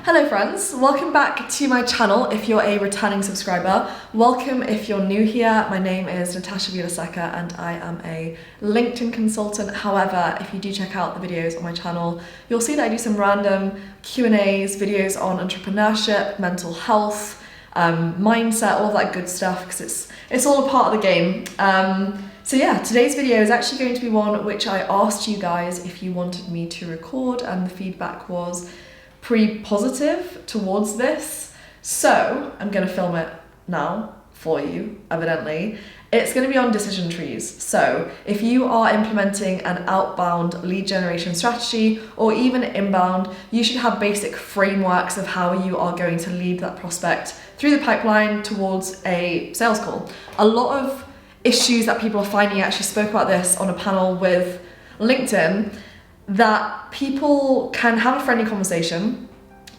Hello friends, welcome back to my channel if you're a returning subscriber. Welcome if you're new here. My name is Natasha Vilaseca and I am a LinkedIn consultant. However, if you do check out the videos on my channel, you'll see that I do some random Q&As, videos on entrepreneurship, mental health, mindset, all of that good stuff, because it's all a part of the game. So yeah, today's video is actually going to be one which I asked you guys if you wanted me to record, and the feedback was pretty positive towards this. So I'm going to film it now for you, evidently. It's going to be on decision trees. So if you are implementing an outbound lead generation strategy or even inbound, you should have basic frameworks of how you are going to lead that prospect through the pipeline towards a sales call. A lot of issues that people are finding, I actually spoke about this on a panel with LinkedIn, that people can have a friendly conversation,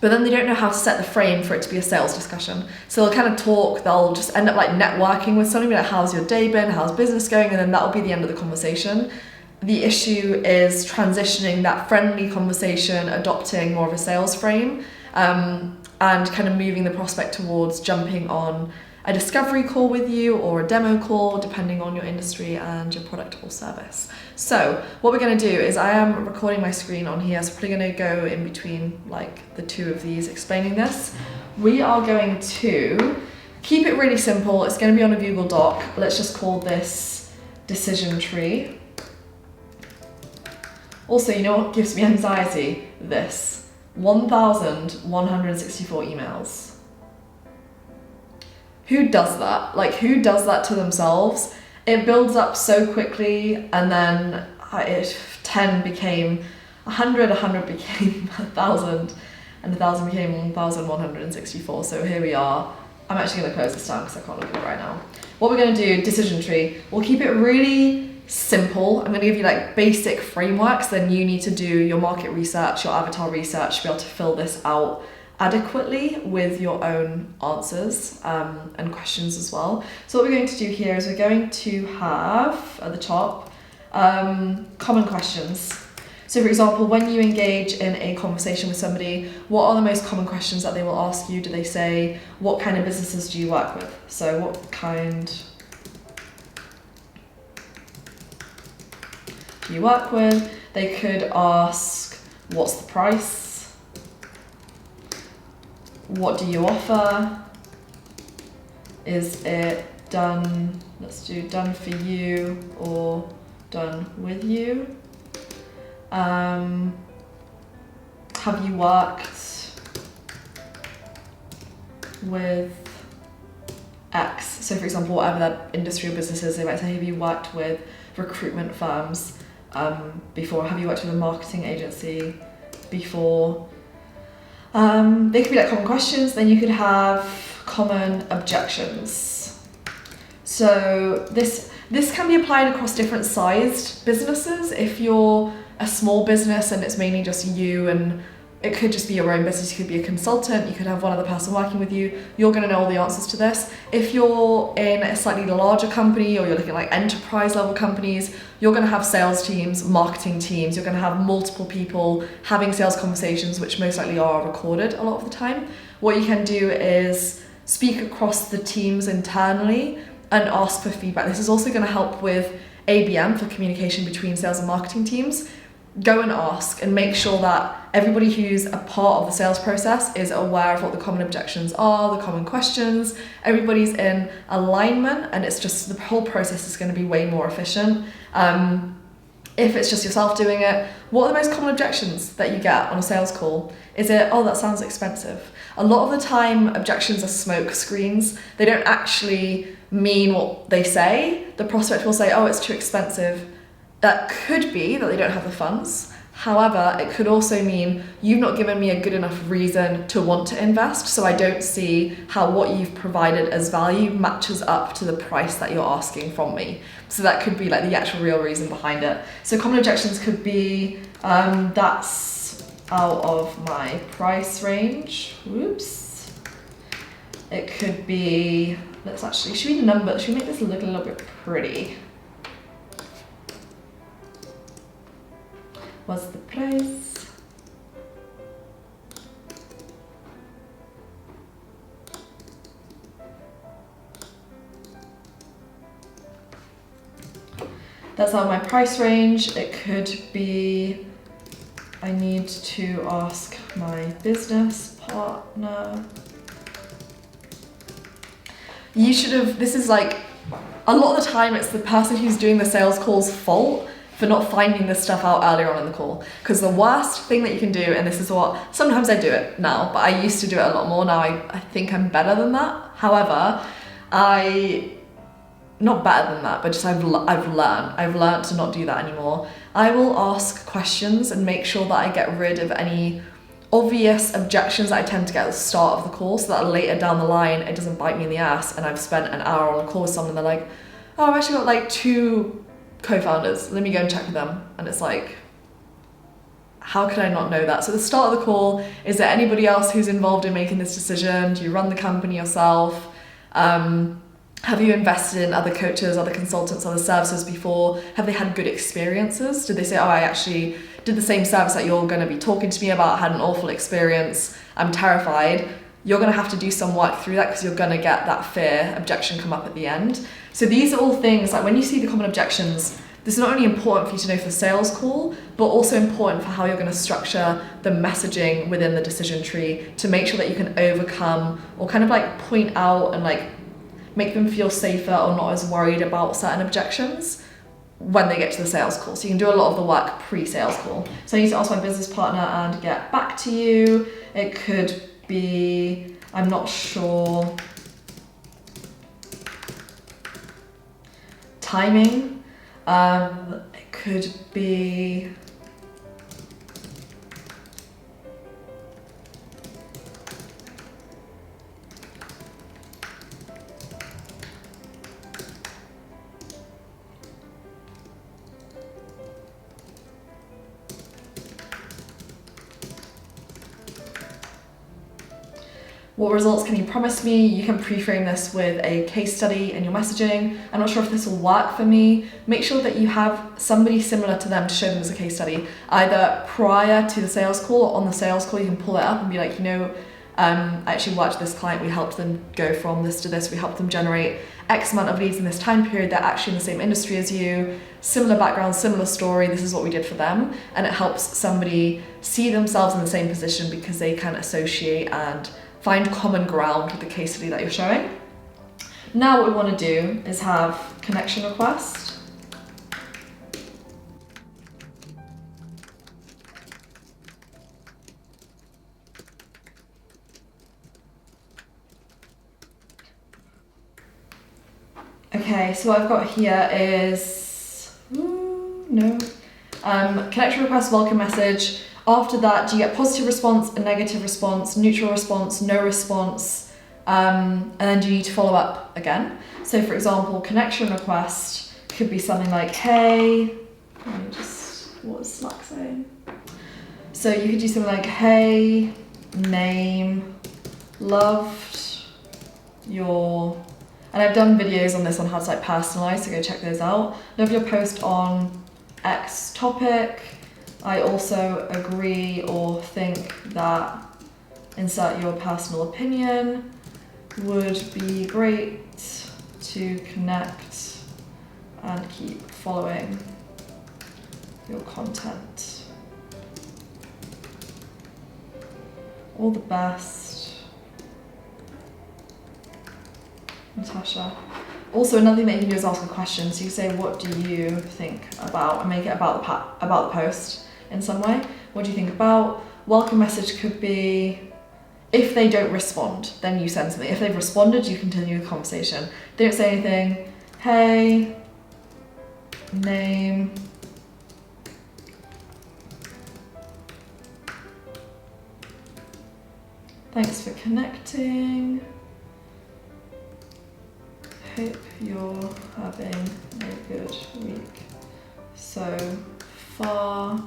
but then they don't know how to set the frame for it to be a sales discussion. So they'll kind of talk, they'll just end up like networking with somebody, like how's your day been, how's business going, and then that'll be the end of the conversation. The issue is transitioning that friendly conversation, adopting more of a sales frame, and kind of moving the prospect towards jumping on a discovery call with you or a demo call, depending on your industry and your product or service. So what we're going to do is, I am recording my screen on here, so I'm probably going to go in between like the two of these explaining this. We are going to keep it really simple. It's going to be on a Google Doc. Let's just call this decision tree. Also, you know what gives me anxiety? This 1,164 emails. Who does that? Like, who does that to themselves? It builds up so quickly, and then 10 became 100, 100 became 1,000, and 1,000 became 1,164. So here we are. I'm actually going to close this down because I can't look at it right now. What we're going to do, decision tree, we'll keep it really simple. I'm going to give you like basic frameworks, then you need to do your market research, your avatar research to be able to fill this out adequately with your own answers and questions as well. So what we're going to do here is we're going to have at the top common questions. So for example, when you engage in a conversation with somebody, what are the most common questions that they will ask you? Do they say, what kind of businesses do you work with? So what kind do you work with? They could ask, what's the price? What do you offer? Is it done, let's do done for you or done with you? Have you worked with X? So for example, whatever that industry or business is, they might say, have you worked with recruitment firms before? Have you worked with a marketing agency before? They could be like common questions. Then you could have common objections. So this can be applied across different sized businesses. If you're a small business and it's mainly just you, and it could just be your own business, you could be a consultant, you could have one other person working with you, you're going to know all the answers to this. If you're in a slightly larger company, or you're looking at like enterprise level companies, you're going to have sales teams, marketing teams, you're going to have multiple people having sales conversations, which most likely are recorded a lot of the time. What you can do is speak across the teams internally and ask for feedback. This is also going to help with ABM, for communication between sales and marketing teams. Go and ask and make sure that everybody who's a part of the sales process is aware of what the common objections are, the common questions. Everybody's in alignment, and it's just, the whole process is going to be way more efficient. If it's just yourself doing it, what are the most common objections that you get on a sales call? Is it, oh, that sounds expensive? A lot of the time, objections are smoke screens. They don't actually mean what they say. The prospect will say, oh, it's too expensive. That could be that they don't have the funds. However, it could also mean you've not given me a good enough reason to want to invest, so I don't see how what you've provided as value matches up to the price that you're asking from me. So that could be like the actual real reason behind it. So common objections could be, that's out of my price range. Whoops. It could be, should we make this look a little bit pretty? What's the price? that's out of my price range. It could be, I need to ask my business partner. You should have, this is like, a lot of the time it's the person who's doing the sales call's fault for not finding this stuff out earlier on in the call. Because the worst thing that you can do, and this is what, sometimes I do it now, but I used to do it a lot more. Now I think I'm better than that. However, not better than that, but just I've learned to not do that anymore. I will ask questions and make sure that I get rid of any obvious objections that I tend to get at the start of the call, so that later down the line it doesn't bite me in the ass and I've spent an hour on a call with someone and they're like, oh, I've actually got like 2 co-founders, let me go and check with them. And it's like, how could I not know that? So at the start of the call, is there anybody else who's involved in making this decision? Do you run the company yourself? Have you invested in other coaches, other consultants, other services before? Have they had good experiences? Did they say, oh, I actually did the same service that you're going to be talking to me about, had an awful experience, I'm terrified? You're going to have to do some work through that because you're going to get that fear objection come up at the end. So these are all things, like when you see the common objections, this is not only important for you to know for the sales call, but also important for how you're going to structure the messaging within the decision tree to make sure that you can overcome or kind of like point out and like make them feel safer or not as worried about certain objections when they get to the sales call. So you can do a lot of the work pre-sales call. So I need to ask my business partner and get back to you. It could be, I'm not sure, timing. It could be, what results can you promise me? You can pre-frame this with a case study in your messaging. I'm not sure if this will work for me. Make sure that you have somebody similar to them to show them as a case study, either prior to the sales call or on the sales call. You can pull it up and be like, you know, I actually worked with this client, we helped them go from this to this, we helped them generate X amount of leads in this time period, they're actually in the same industry as you, similar background, similar story, this is what we did for them. And it helps somebody see themselves in the same position because they can associate and find common ground with the case study that you're showing. Now what we want to do is have connection request. Okay, so what I've got here is, connection request, welcome message. After that, do you get positive response, a negative response, neutral response, no response, and then do you need to follow up again? So for example, connection request could be something like, hey, what is Slack saying? So you could do something like, hey, name, loved your, and I've done videos on this on how to like personalize, so go check those out. Love your post on X topic. I also agree or think that insert your personal opinion would be great to connect and keep following your content. All the best, Natasha. Also, another thing that you can do is ask a question. So you say, what do you think about, and make it about the post in some way. What do you think about? Welcome message could be, if they don't respond, then you send something. If they've responded, you continue the conversation. They don't say anything, hey, name, thanks for connecting. Hope you're having a good week so far.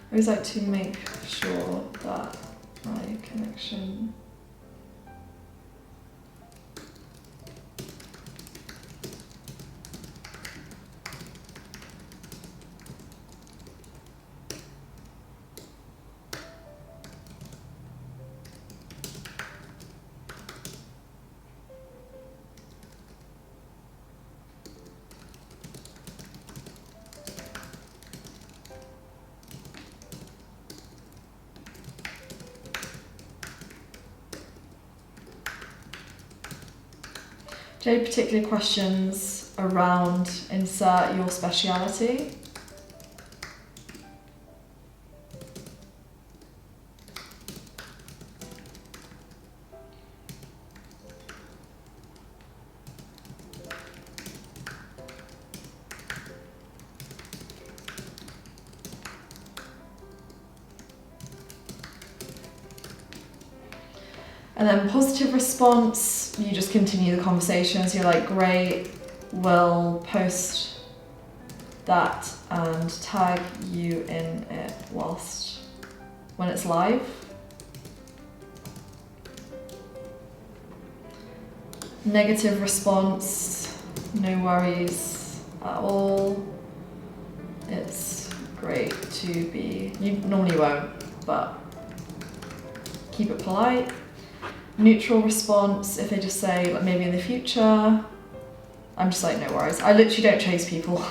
I always like to make sure that my connection Do you have any particular questions around insert your speciality? And then positive response, you just continue the conversation. So you're like, great, we'll post that and tag you in it when it's live. Negative response, no worries at all. It's great to be, you normally won't, but keep it polite. Neutral response, if they just say like maybe in the future, I'm just like no worries. I literally don't chase people.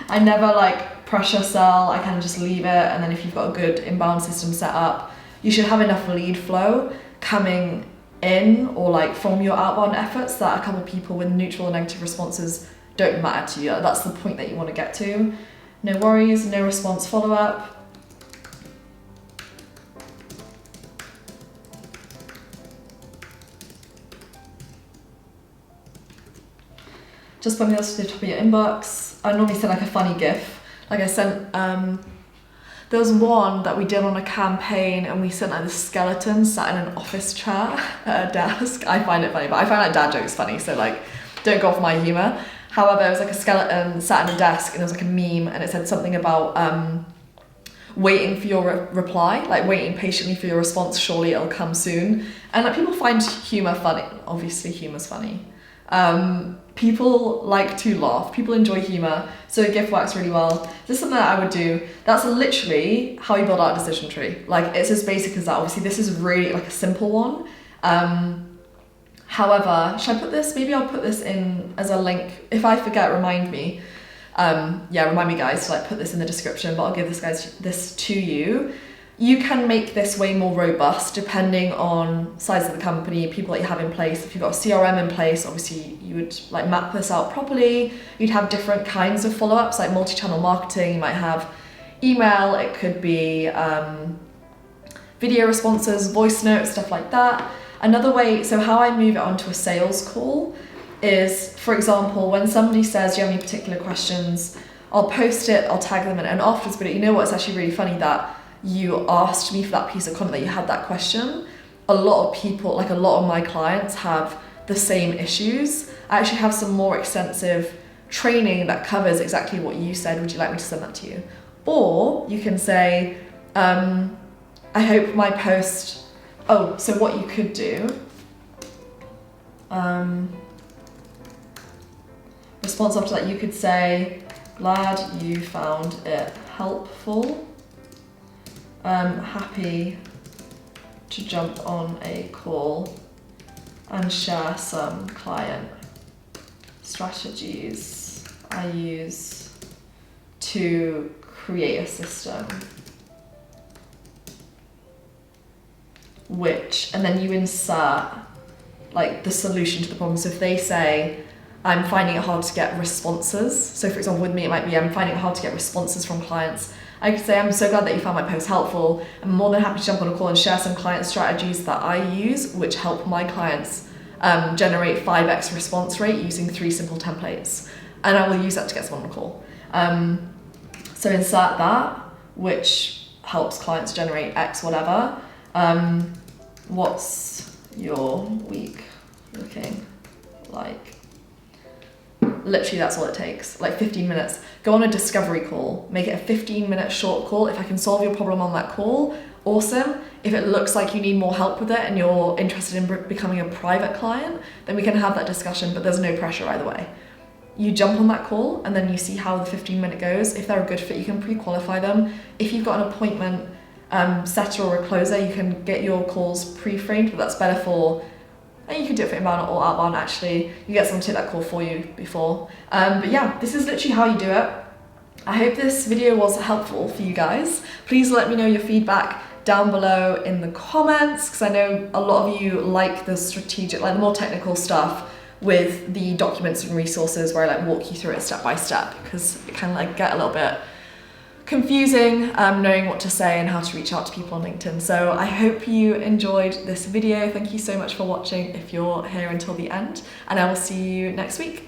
I never like pressure sell, I kind of just leave it, and then if you've got a good inbound system set up, you should have enough lead flow coming in or like from your outbound efforts that a couple of people with neutral and negative responses don't matter to you. That's the point that you want to get to. No worries, no response follow-up. Just putting this to the top of your inbox. I normally send like a funny GIF. Like I sent, there was one that we did on a campaign and we sent like this skeleton sat in an office chair at a desk. I find it funny, but I find like dad jokes funny, so like don't go off my humour. However, it was like a skeleton sat in a desk and it was like a meme and it said something about waiting for your reply, like waiting patiently for your response, surely it'll come soon. And like people find humour funny. Obviously humour's funny. People like to laugh, people enjoy humour, so a GIF works really well. This is something that I would do. That's literally how you build out a decision tree. Like it's as basic as that. Obviously this is really like a simple one. However, should I put this, maybe I'll put this in as a link. If I forget, remind me. Yeah, remind me guys to like put this in the description, but I'll give this to you. You can make this way more robust depending on size of the company, people that you have in place. If you've got a CRM in place, obviously you would like map this out properly. You'd have different kinds of follow-ups, like multi-channel marketing. You might have email, it could be video responses, voice notes, stuff like that. Another way, so how I move it onto a sales call is, for example, when somebody says, do you have any particular questions? I'll post it, I'll tag them in, and afterwards, but you know what, it's actually really funny that you asked me for that piece of content, that you had that question. A lot of people, like a lot of my clients have the same issues. I actually have some more extensive training that covers exactly what you said. Would you like me to send that to you? Or you can say, I hope my post, oh, so what you could do, response after that, you could say, glad you found it helpful. Happy to jump on a call and share some client strategies I use to create a system and then you insert like the solution to the problem. So if they say, I'm finding it hard to get responses. So for example, with me, it might be, I'm finding it hard to get responses from clients. I could say, I'm so glad that you found my post helpful. I'm more than happy to jump on a call and share some client strategies that I use, which help my clients generate 5x response rate using 3 simple templates. And I will use that to get someone on a call. So insert that, which helps clients generate X whatever. What's your week looking like? Literally that's all it takes, like 15 minutes. Go on a discovery call, make it a 15-minute short call. If I can solve your problem on that call, awesome. If it looks like you need more help with it and you're interested in becoming a private client, then we can have that discussion, but there's no pressure either way. You jump on that call and then you see how the 15-minute goes. If they're a good fit, you can pre-qualify them. If you've got an appointment setter or a closer, you can get your calls pre-framed, but that's better for, and you can do it for inbound or outbound actually. You get someone to take that call for you before. But yeah, this is literally how you do it. I hope this video was helpful for you guys. Please let me know your feedback down below in the comments, because I know a lot of you like the strategic, like the more technical stuff with the documents and resources where I like walk you through it step by step, because it can like get a little bit confusing knowing what to say and how to reach out to people on LinkedIn. So I hope you enjoyed this video. Thank you so much for watching if you're here until the end, and I will see you next week.